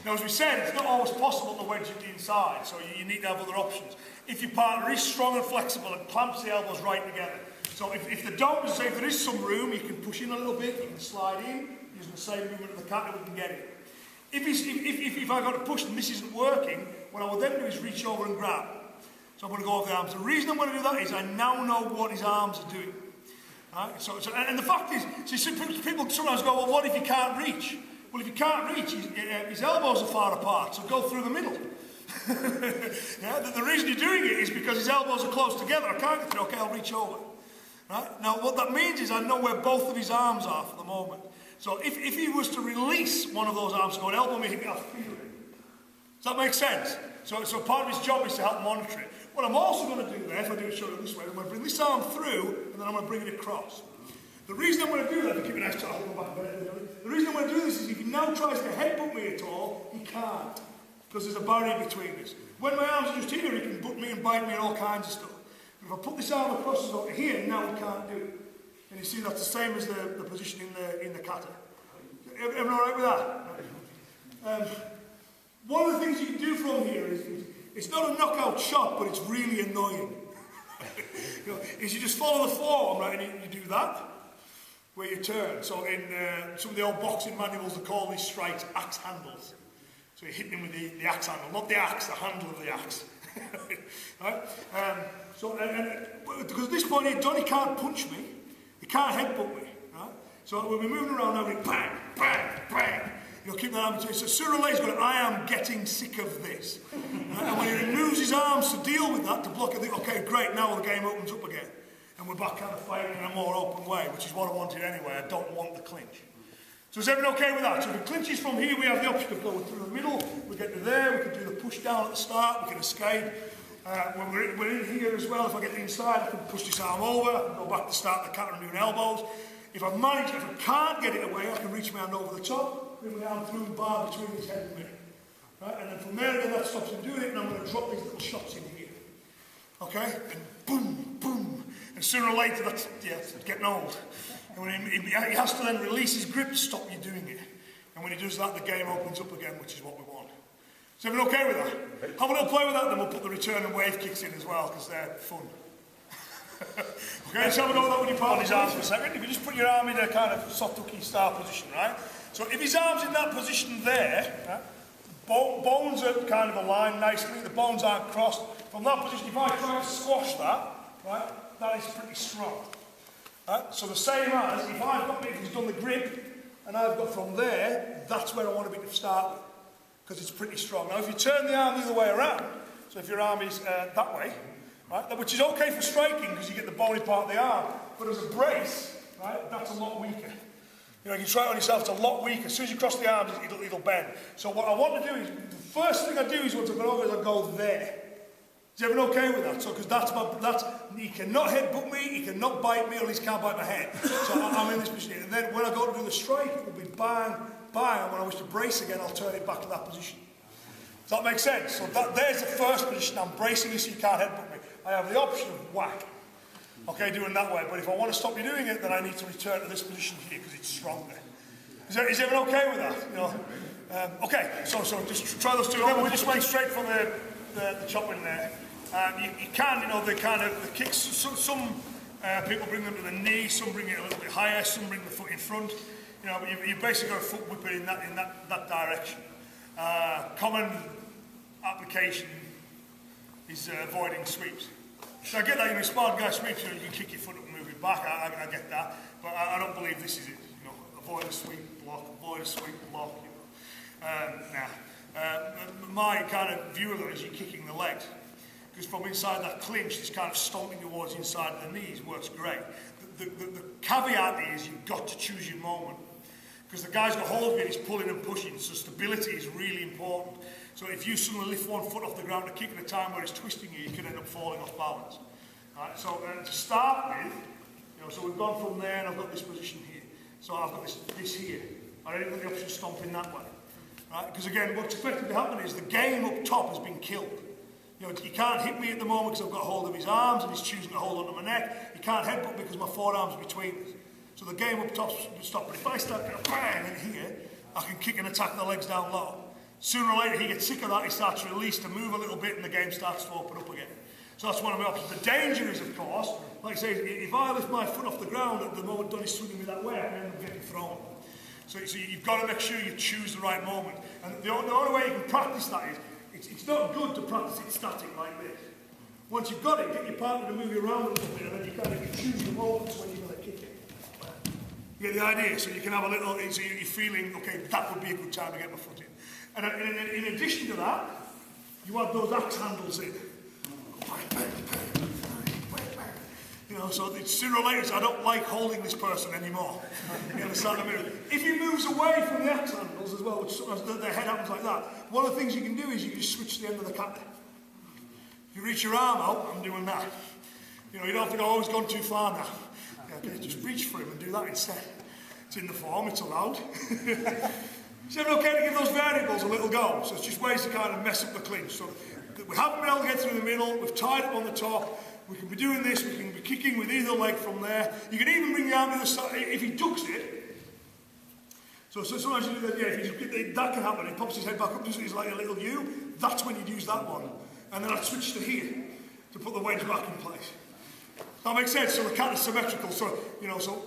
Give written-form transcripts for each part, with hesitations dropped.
Now, as we said, it's not always possible to wedge it inside, so you need to have other options. If your partner is strong and flexible and clamps the elbows right together. So if they don't, say if there is some room, you can push in a little bit, you can slide in, using the same movement of the kata, we can get it. If I got to push and this isn't working, what I will then do is reach over and grab. So I'm going to go over the arms. The reason I'm going to do that is I now know what his arms are doing. Right? And the fact is, people sometimes go, well, what if you can't reach? Well, if you can't reach, his elbows are far apart, so go through the middle. Yeah, the reason you're doing it is because his elbows are close together. I can't get through, okay, I'll reach over. Right? Now, what that means is I know where both of his arms are for the moment. So if he was to release one of those arms, go and elbow me, I'll feel it. Does that make sense? So part of his job is to help monitor it. What I'm also going to do there, if I do it show it this way, I'm going to bring this arm through, and then I'm going to bring it across. The reason I'm going to do that, to keep an eye on the reason I'm going to do this is if he now tries to headbutt me at all, he can't. Because there's a barrier between us. When my arms are just here, he can butt me and bite me and all kinds of stuff. But if I put this arm across and over here, now he can't do it. And you see that's the same as the position in the kata. Everyone all right with that? One of the things you can do from here is, it's not a knockout shot, but it's really annoying. Is you just follow the form, right, and you do that, where you turn. So in some of the old boxing manuals, they call these strikes axe handles. So you're hitting him with the axe handle, not the axe, the handle of the axe. Right? Because at this point here, Donny can't punch me, he can't headbutt me. Right? So when we're moving around now, we bang, bang, bang. Keep that arm between. So sooner or later, I am getting sick of this. Right? And when he removes his arms to deal with that, to block it, okay, great, now the game opens up again. And we're back kind of fighting in a more open way, which is what I wanted anyway. I don't want the clinch. So is everyone okay with that? So if it clinches from here, we have the option of going through the middle. We get to there, we can do the push down at the start, we can escape. When we're in here as well, if I get inside, I can push this arm over, I can go back to start the kata and doing elbows. If I can't get it away, I can reach my hand over the top, bring my arm through the bar between his head and me. Right? And then from there again, that stops him doing it, and I'm going to drop these little shots in here. Okay? And boom, boom. And sooner or later, that's getting old. And when he has to then release his grip to stop you doing it. And when he does that, the game opens up again, which is what we want. Is everyone okay with that? Have a little play with that, then we'll put the return and wave kicks in as well, because they're fun. Okay, so have a go with that with your partner. On his arms for a second. If you just put your arm in a kind of sotuki style position, right? So if his arm's in that position there, right, bones are kind of aligned nicely, the bones aren't crossed. From that position, if I try to squash that, right, that is pretty strong. Right? So the same as, if he's done the grip, and I've got from there, that's where I want to be to start with, because it's pretty strong. Now if you turn the arm the other way around, so if your arm is that way, right, which is okay for striking, because you get the bony part of the arm, but as a brace, right, that's a lot weaker. You can try it on yourself, it's a lot weaker. As soon as you cross the arms, it'll bend. So what I want to do is, the first thing I do is once I go over is I go there. Is everyone okay with that? So, because he cannot headbutt me, he cannot bite me, or at least can't bite my head. So I'm in this position. And then when I go to do the strike, it will be bang, bang, and when I wish to brace again, I'll turn it back to that position. Does that make sense? So there's the first position. I'm bracing you so you can't headbutt me. I have the option of whack. Okay, doing that way. But if I want to stop you doing it, then I need to return to this position here because it's stronger. Is everyone okay with that? Okay, so just try those two. Remember, we just went straight from the chop in there. You can, the kicks, some people bring them to the knee, some bring it a little bit higher, some bring the foot in front. But you basically got a foot whipper in that direction. Common application is avoiding sweeps. So I get that, a smart guy sweeps, you can kick your foot up and move it back, I get that, but I don't believe this is it. Avoid a sweep, block, avoid a sweep, block, my kind of view of that is you're kicking the legs. Because from inside that clinch, it's kind of stomping towards the inside of the knees works great. The caveat is you've got to choose your moment. Because the guy's got hold of you and he's pulling and pushing, so stability is really important. So if you suddenly lift one foot off the ground to kick at a time where he's twisting you, you can end up falling off balance. Right? So to start with, so we've gone from there and I've got this position here. So I've got this here. I didn't got the option of stomping that way. Right? Because again, what's effectively happening is the game up top has been killed. You can't hit me at the moment because I've got hold of his arms and he's choosing to hold onto my neck. You can't headbutt me because my forearms are between us. So the game up top's stopped. But if I start bang in here, I can kick and attack the legs down low. Sooner or later he gets sick of that, he starts to release to move a little bit and the game starts to open up again. So that's one of my options. The danger is, of course, like I say, if I lift my foot off the ground at the moment Donny's swinging me that way, I can end up getting thrown. So you've got to make sure you choose the right moment. And the only way you can practice that is, it's not good to practice it static like this. Once you've got it, get your partner to move you around a little bit and then you kind of choose the moments when you're going to kick it. You get the idea? So you can have a little, so you're feeling, okay, that would be a good time to get my foot in. And in addition to that, you have those axe handles in. You know, so sooner or later, I don't like holding this person anymore. You understand? If he moves away from the axe handles as well, which sometimes their head happens like that, one of the things you can do is you just switch the end of the kata. If you reach your arm out, I'm doing that. You know, you don't have to go, oh, he's gone too far now. Yeah, okay, just reach for him and do that instead. It's in the form, it's allowed. It's never okay to give those variables a little go. So it's just ways to kind of mess up the clinch. So we haven't been able to get through the middle, we've tied up on the top, we can be doing this, we can be kicking with either leg from there. You can even bring the arm to the side, if he ducks it. So sometimes you do that, yeah, if that can happen, he pops his head back up, does it like a little U, that's when you'd use that one. And then I'd switch to here, to put the wedge back in place. That makes sense, so the kata's symmetrical, so, you know, so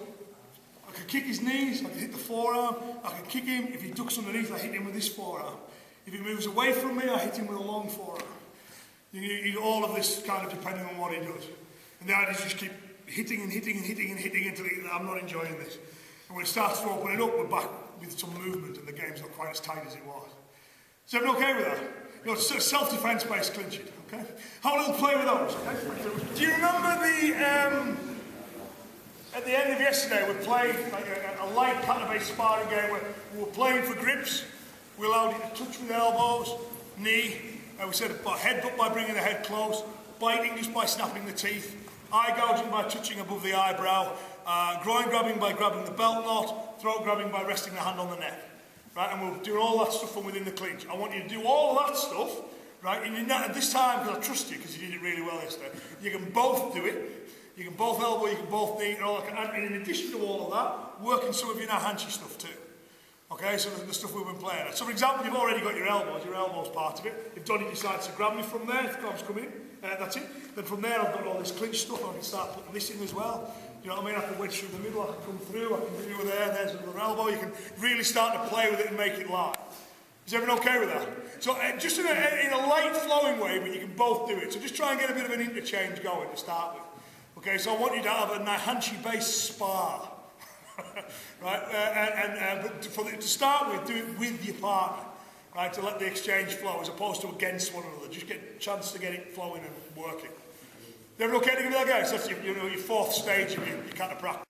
I can kick his knees, I can hit the forearm, I can kick him, if he ducks underneath, I hit him with this forearm. If he moves away from me, I hit him with a long forearm. You all of this kind of depending on what he does. And the idea is just keep hitting and hitting and hitting and hitting until I'm not enjoying this. And when it starts to open it up, we're back with some movement and the game's not quite as tight as it was. Is everyone okay with that? You know, it's sort of self-defense based clinching, okay? Have a little play with those, okay? Do you remember the, at the end of yesterday, we played like a light kata-based sparring game where we were playing for grips. We allowed you to touch with elbows, knee, and we said headbutt by bringing the head close, biting just by snapping the teeth, eye gouging by touching above the eyebrow, groin grabbing by grabbing the belt knot, throat grabbing by resting the hand on the neck. Right, and we're doing all that stuff from within the clinch. I want you to do all of that stuff, right, and at this time, because I trust you, because you did it really well yesterday, you can both do it, you can both elbow, you can both knee, and all that, and in addition to all of that, working some of your Naihanchi stuff too. Okay, so the stuff we've been playing at. So for example, you've already got your elbow's part of it. If Donny decides to grab me from there, if the arms come in, that's it. Then from there, I've got all this clinch stuff, I can start putting this in as well. You know what I mean? I can wedge through the middle, I can come through, I can do there, there's another elbow. You can really start to play with it and make it live. Is everyone okay with that? So just in a light flowing way, but you can both do it. So just try and get a bit of an interchange going to start with. Okay, so I want you to have a Naihanchi-based spar. Right? But to start with, do it with your partner. Right? To let the exchange flow as opposed to against one another. Just get a chance to get it flowing and working. Everyone okay to give me that, guys? That's your fourth stage of your kind of practice.